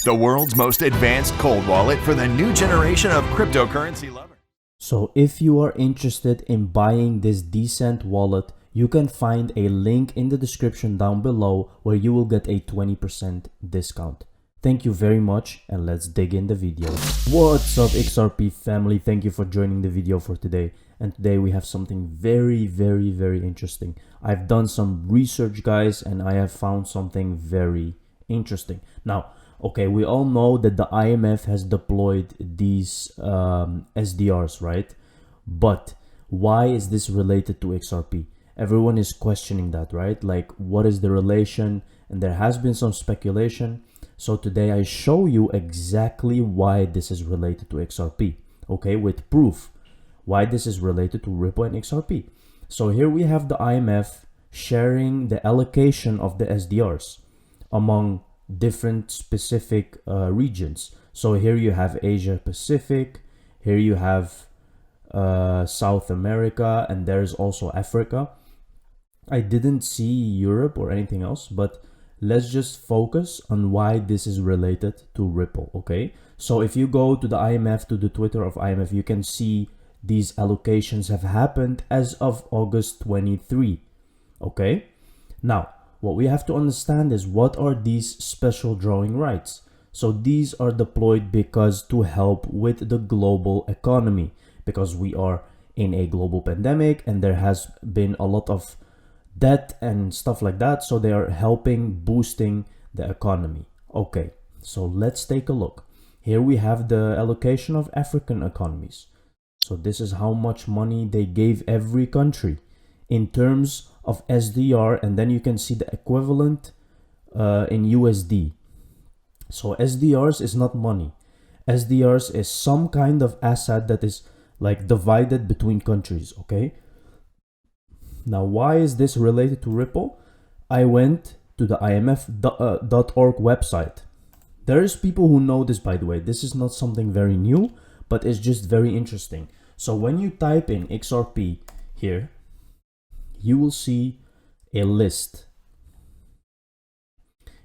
the world's most advanced cold wallet for the new generation of cryptocurrency lovers. So if you are interested in buying this decent wallet, you can find a link in the description down below where you will get a 20% discount. Thank you very much, and let's dig in the video. What's up, XRP family? Thank you for joining the video for today. And today we have something very interesting. I've done some research, guys, and I have found something very interesting. Now, okay, we all know that the IMF has deployed these SDRs, right? But why is this related to XRP? Everyone is questioning that, right? Like, what is the relation? And there has been some speculation. So today I show you exactly why this is related to XRP, okay, with proof why this is related to Ripple and XRP. So here we have the IMF sharing the allocation of the SDRs among different specific regions. So here you have Asia Pacific, here you have South America, and there's also Africa. I didn't see Europe or anything else, but let's just focus on why this is related to Ripple, okay? So if you go to the IMF, to the Twitter of IMF, you can see these allocations have happened as of August 23, okay? Now, what we have to understand is, what are these special drawing rights? So these are deployed because to help with the global economy, because we are in a global pandemic and there has been a lot of debt and stuff like that. So they are helping boosting the economy. Okay, so let's take a look. Here we have the allocation of African economies. So this is how much money they gave every country in terms of SDR, and then you can see the equivalent in USD. So SDRs is not money. SDRs is some kind of asset that is like divided between countries, okay? Now, why is this related to Ripple? I went to the IMF.org website. There's people who know this, by the way. This is not something very new, but it's just very interesting. So when you type in XRP here, you will see a list.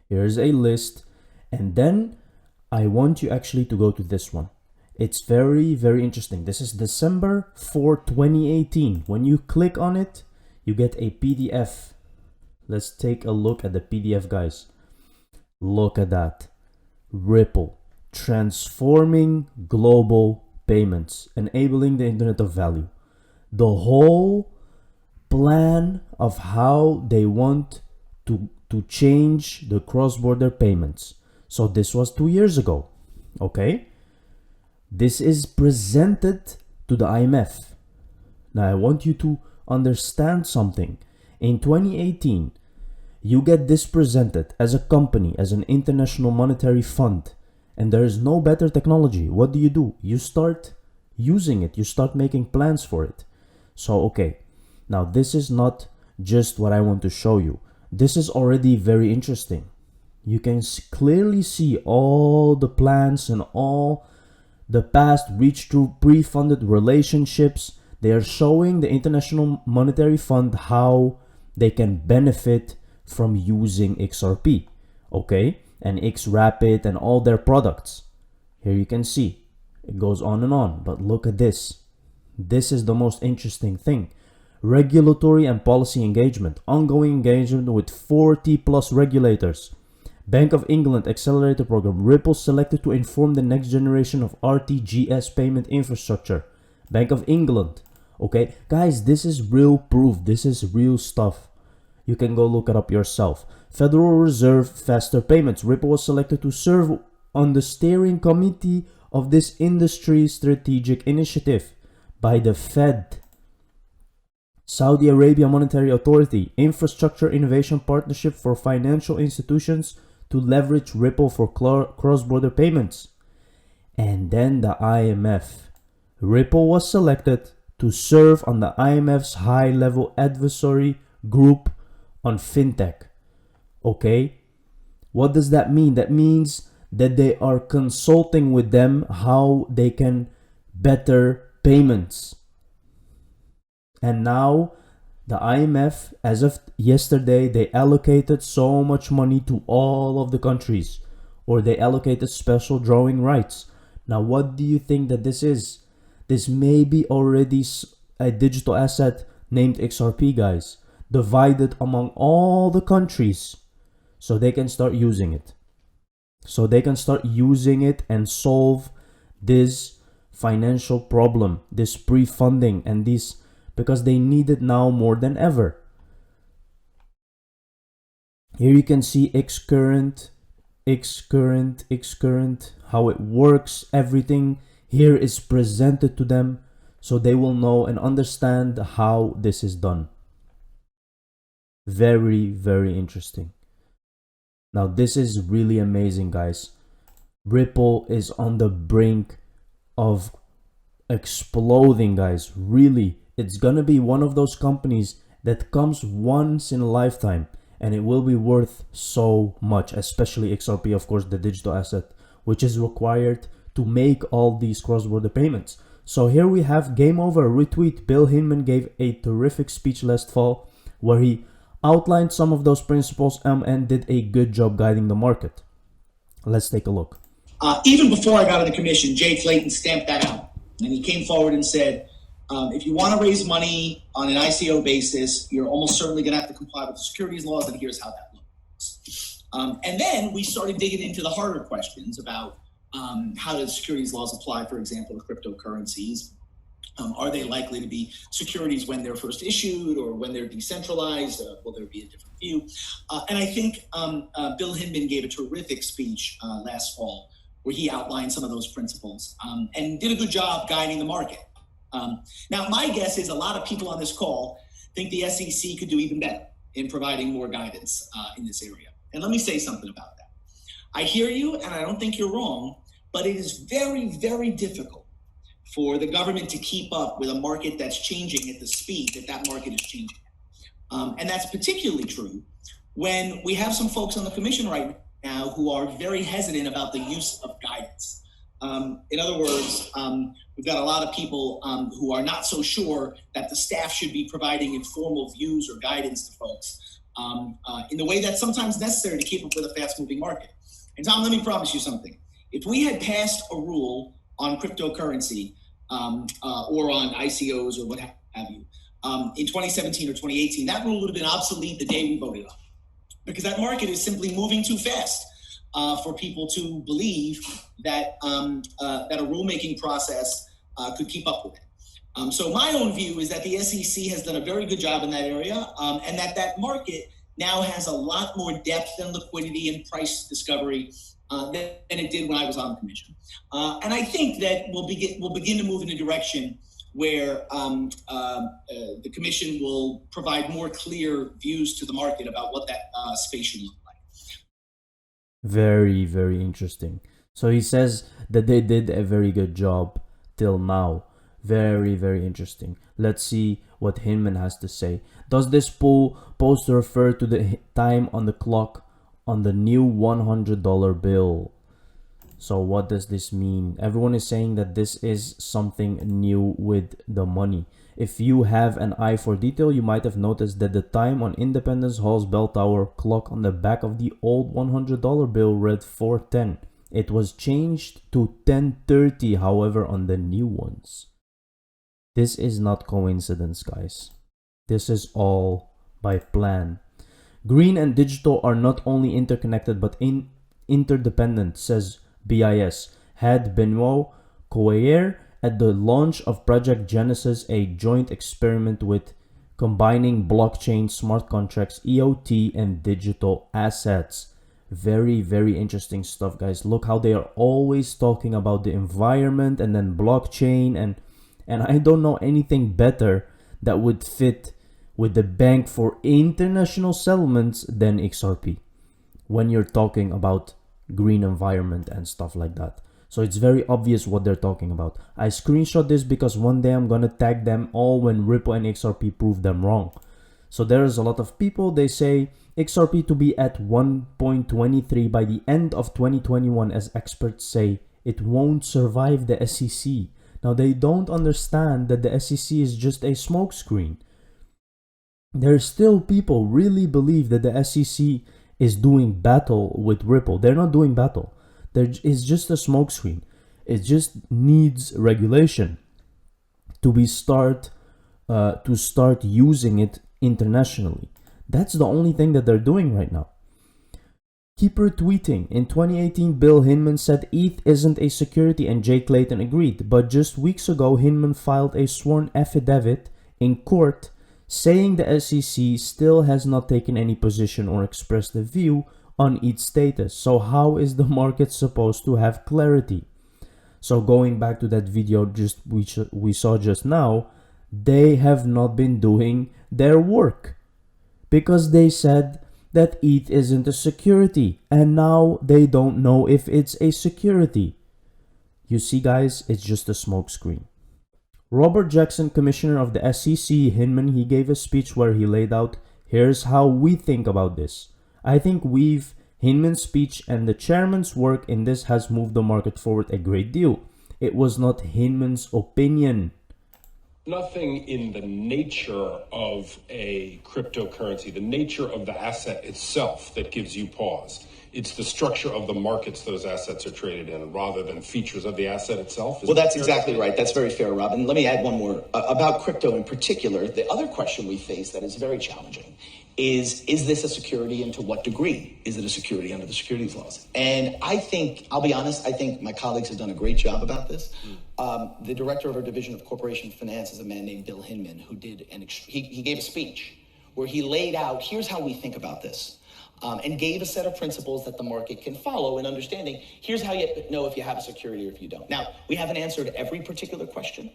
Here's a list, and then I want you actually to go to this one. It's very interesting. This is December 4, 2018. When you click on it, you get a PDF. Let's take a look at the PDF, guys. Look at that. Ripple, transforming global payments, enabling the Internet of Value. The whole plan of how they want to change the cross-border payments. So this was 2 years ago, okay? This is presented to the IMF. Now I want you to understand something. In 2018, you get this presented as a company, as an international monetary fund, and there is no better technology. What do? You start using it. You start making plans for it. So, okay. Now, this is not just what I want to show you. This is already very interesting. You can clearly see all the plans and all the past reach through pre-funded relationships. They are showing the International Monetary Fund how they can benefit from using XRP, okay? And XRapid and all their products. Here you can see it goes on and on, but look at this. This is the most interesting thing. Regulatory and policy engagement, ongoing engagement with 40 plus regulators. Bank of England Accelerator Program, Ripple selected to inform the next generation of RTGS payment infrastructure. Bank of England, okay? Guys, this is real proof. This is real stuff. You can go look it up yourself. Federal Reserve Faster Payments. Ripple was selected to serve on the steering committee of this industry strategic initiative by the Fed. Saudi Arabia Monetary Authority. Infrastructure Innovation Partnership for Financial Institutions to leverage Ripple for cross-border payments. And then the IMF. Ripple was selected to serve on the IMF's high-level advisory group on fintech. Okay, what does that mean? That means that they are consulting with them how they can better payments. And now the IMF, as of yesterday, they allocated so much money to all of the countries. or they allocated special drawing rights. Now, what do you think that this is? This may be already a digital asset named XRP, guys, divided among all the countries so they can start using it. So they can start using it and solve this financial problem, this pre-funding, and this, because they need it now more than ever. Here you can see Xcurrent, how it works. Everything here is presented to them so they will know and understand how this is done. Very, very interesting. Now this is really amazing, guys. Ripple is on the brink of exploding, guys. Really, it's gonna be one of those companies that comes once in a lifetime, and it will be worth so much, especially XRP, of course, the digital asset, which is required to make all these cross-border payments. So here we have game over, retweet. Bill Hinman gave a terrific speech last fall where he outlined some of those principles and did a good job guiding the market. Let's take a look. Even before I got on the commission, Jay Clayton stamped that out. And he came forward and said, if you want to raise money on an ICO basis, you're almost certainly going to have to comply with the securities laws, and here's how that looks. And then we started digging into the harder questions about how do the securities laws apply, for example, to cryptocurrencies. Are they likely to be securities when they're first issued or when they're decentralized? Will there be a different view? And I think Bill Hinman gave a terrific speech last fall where he outlined some of those principles and did a good job guiding the market. Now, my guess is a lot of people on this call think the SEC could do even better in providing more guidance in this area. And let me say something about that. I hear you, and I don't think you're wrong, but it is very, very difficult for the government to keep up with a market that's changing at the speed that that market is changing. And that's particularly true when we have some folks on the commission right now who are very hesitant about the use of guidance. In other words, we've got a lot of people who are not so sure that the staff should be providing informal views or guidance to folks in the way that's sometimes necessary to keep up with a fast-moving market. And Tom, let me promise you something. If we had passed a rule on cryptocurrency or on ICOs or what have you in 2017 or 2018, that rule would have been obsolete the day we voted on it, because that market is simply moving too fast for people to believe that that a rulemaking process could keep up with it. So my own view is that the SEC has done a very good job in that area, and that market now has a lot more depth and liquidity and price discovery than it did when I was on the commission. And I think that we'll begin to move in a direction where the commission will provide more clear views to the market about what that space should look like. Very, very interesting. So he says that they did a very good job till now. Very, very interesting. Let's see what Hinman has to say. Does this post refer to the time on the clock on the new $100 bill? So what does this mean? Everyone is saying that this is something new with the money. If you have an eye for detail, you might have noticed that the time on Independence Hall's bell tower clock on the back of the old $100 bill read 4:10. It was changed to 10:30, however, on the new ones. This is not coincidence, guys. This is all by plan. Green and digital are not only interconnected but interdependent, says BIS head Benoit Coyer at the launch of Project Genesis, a joint experiment with combining blockchain, smart contracts, EOT, and digital assets. Very, very interesting stuff, guys. Look how they are always talking about the environment and then blockchain, and I don't know anything better that would fit with the Bank for International Settlements than XRP when you're talking about green environment and stuff like that. So it's very obvious what they're talking about. I screenshot this because one day I'm gonna tag them all when Ripple and XRP prove them wrong. So there's a lot of people, they say XRP to be at 1.23 by the end of 2021, as experts say it won't survive the SEC. Now they don't understand that the SEC is just a smokescreen. There's still people really believe that the SEC is doing battle with Ripple. They're not doing battle. There is just a smokescreen. It just needs regulation to start using it internationally. That's the only thing that they're doing right now. Keep retweeting. In 2018, Bill Hinman said ETH isn't a security and Jay Clayton agreed, but just weeks ago, Hinman filed a sworn affidavit in court saying the SEC still has not taken any position or expressed a view on ETH status. So how is the market supposed to have clarity? So going back to that video we saw just now, they have not been doing their work because they said that ETH isn't a security and now they don't know if it's a security. You see guys, it's just a smokescreen. Robert Jackson, commissioner of the SEC, Hinman, he gave a speech where he laid out, here's how we think about this. I think Hinman's speech and the chairman's work in this has moved the market forward a great deal. It was not Hinman's opinion. Nothing in the nature of a cryptocurrency, the nature of the asset itself that gives you pause. It's the structure of the markets those assets are traded in rather than features of the asset itself. Well, that's exactly right. That's very fair, Robin. Let me add one more. About crypto in particular, the other question we face that is very challenging is this a security and to what degree? Is it a security under the securities laws? And I think, I'll be honest, I think my colleagues have done a great job about this. The director of our division of corporation finance is a man named Bill Hinman who did he gave a speech where he laid out, here's how we think about this. And gave a set of principles that the market can follow in understanding, here's how you know if you have a security or if you don't. Now, we haven't answered every particular question,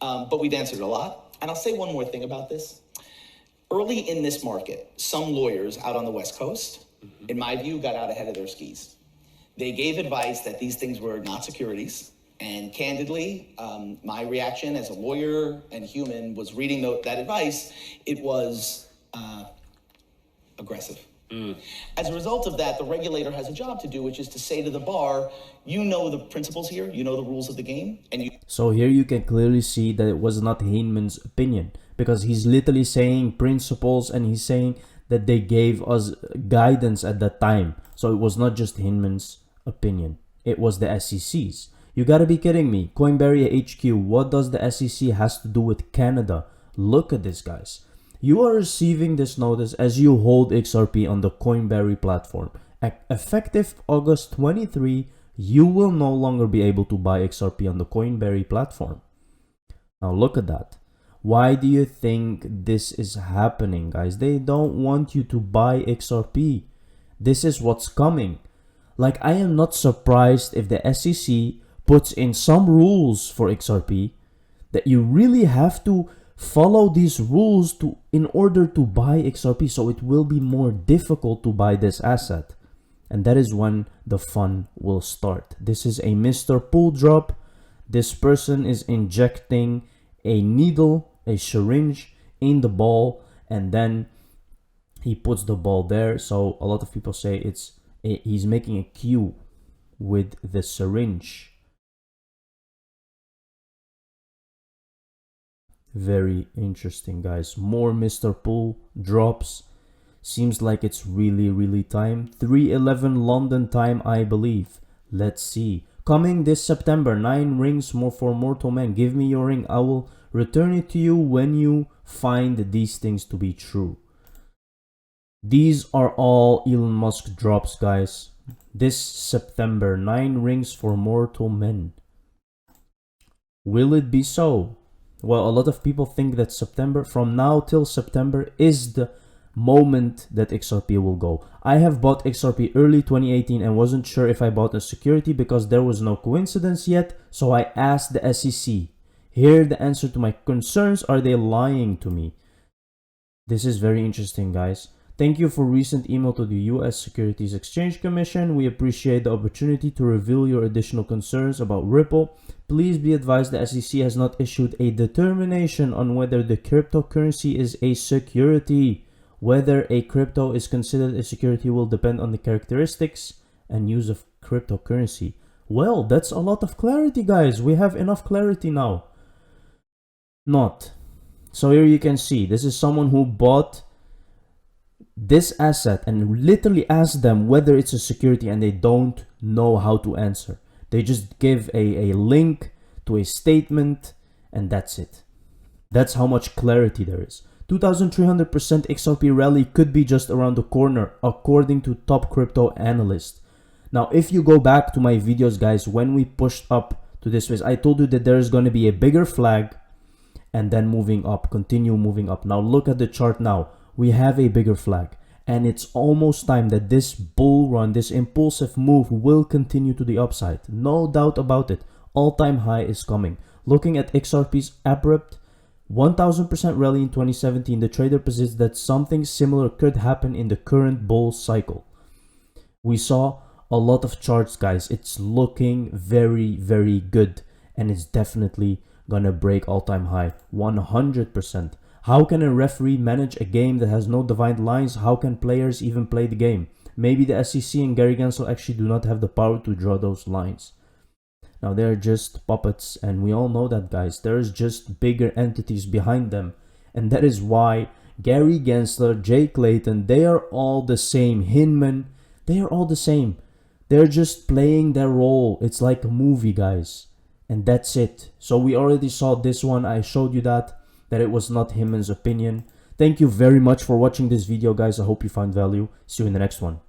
but we've answered a lot. And I'll say one more thing about this. Early in this market, some lawyers out on the West Coast, in my view, got out ahead of their skis. They gave advice that these things were not securities. And candidly, my reaction as a lawyer and human was reading that advice. It was aggressive. As a result of that, the regulator has a job to do, which is to say to the bar, you know the principles here, you know the rules of the game, and you... So here you can clearly see that it was not Hinman's opinion, because he's literally saying principles and he's saying that they gave us guidance at that time. So it was not just Hinman's opinion, it was the SEC's. You gotta be kidding me. Coinberry HQ, what does the SEC has to do with Canada? Look at this, guys. You are receiving this notice as you hold XRP on the Coinberry platform. Effective August 23, you will no longer be able to buy XRP on the Coinberry platform. Now look at that. Why do you think this is happening, guys? They don't want you to buy XRP. This is what's coming. Like, I am not surprised if the SEC puts in some rules for XRP that you really have to follow these rules in order to buy XRP, so it will be more difficult to buy this asset, and that is when the fun will start. This is a Mr. Pool drop. This person is injecting a needle, a syringe in the ball, and then he puts the ball there. So a lot of people say he's making a cue with the syringe. Very interesting, guys. More Mr. Pool drops. Seems like it's really time. 3:11 London time, I believe. Let's see. Coming this September, 9 rings more for mortal men. Give me your ring. I will return it to you when you find these things to be true. These are all Elon Musk drops, guys. This September, 9 rings for mortal men. Will it be so? Well, a lot of people think that September, from now till September, is the moment that XRP will go. I have bought XRP early 2018 and wasn't sure if I bought a security because there was no coincidence yet, so I asked the SEC. Here the answer to my concerns, are they lying to me? This is very interesting, guys. Thank you for recent email to the US Securities Exchange Commission. We appreciate the opportunity to reveal your additional concerns about Ripple. Please be advised the SEC has not issued a determination on whether the cryptocurrency is a security. Whether a crypto is considered a security will depend on the characteristics and use of cryptocurrency. Well, that's a lot of clarity, guys. We have enough clarity now. Not. So here you can see, this is someone who bought this asset and literally ask them whether it's a security, and they don't know how to answer. They just give a link to a statement and that's it. That's how much clarity there is. 2,300% XRP rally could be just around the corner according to top crypto analysts. Now, if you go back to my videos, guys, when we pushed up to this phase, I told you that there is going to be a bigger flag and then moving up, continue moving up. Now look at the chart now. We have a bigger flag and it's almost time that this bull run, this impulsive move will continue to the upside. No doubt about it. All-time high is coming. Looking at XRP's abrupt 1000% rally in 2017, the trader posits that something similar could happen in the current bull cycle. We saw a lot of charts, guys. It's looking very, very good, and it's definitely gonna break all-time high 100%. How can a referee manage a game that has no defined lines? How can players even play the game? Maybe the SEC and Gary Gensler actually do not have the power to draw those lines. Now they're just puppets, and we all know that, guys. There's just bigger entities behind them, and that is why Gary Gensler, Jay Clayton, they are all the same. Hinman, they are all the same. They're just playing their role. It's like a movie, guys, and that's it. So we already saw this one. I showed you that it was not Hinman's opinion. Thank you very much for watching this video, guys. I hope you found value. See you in the next one.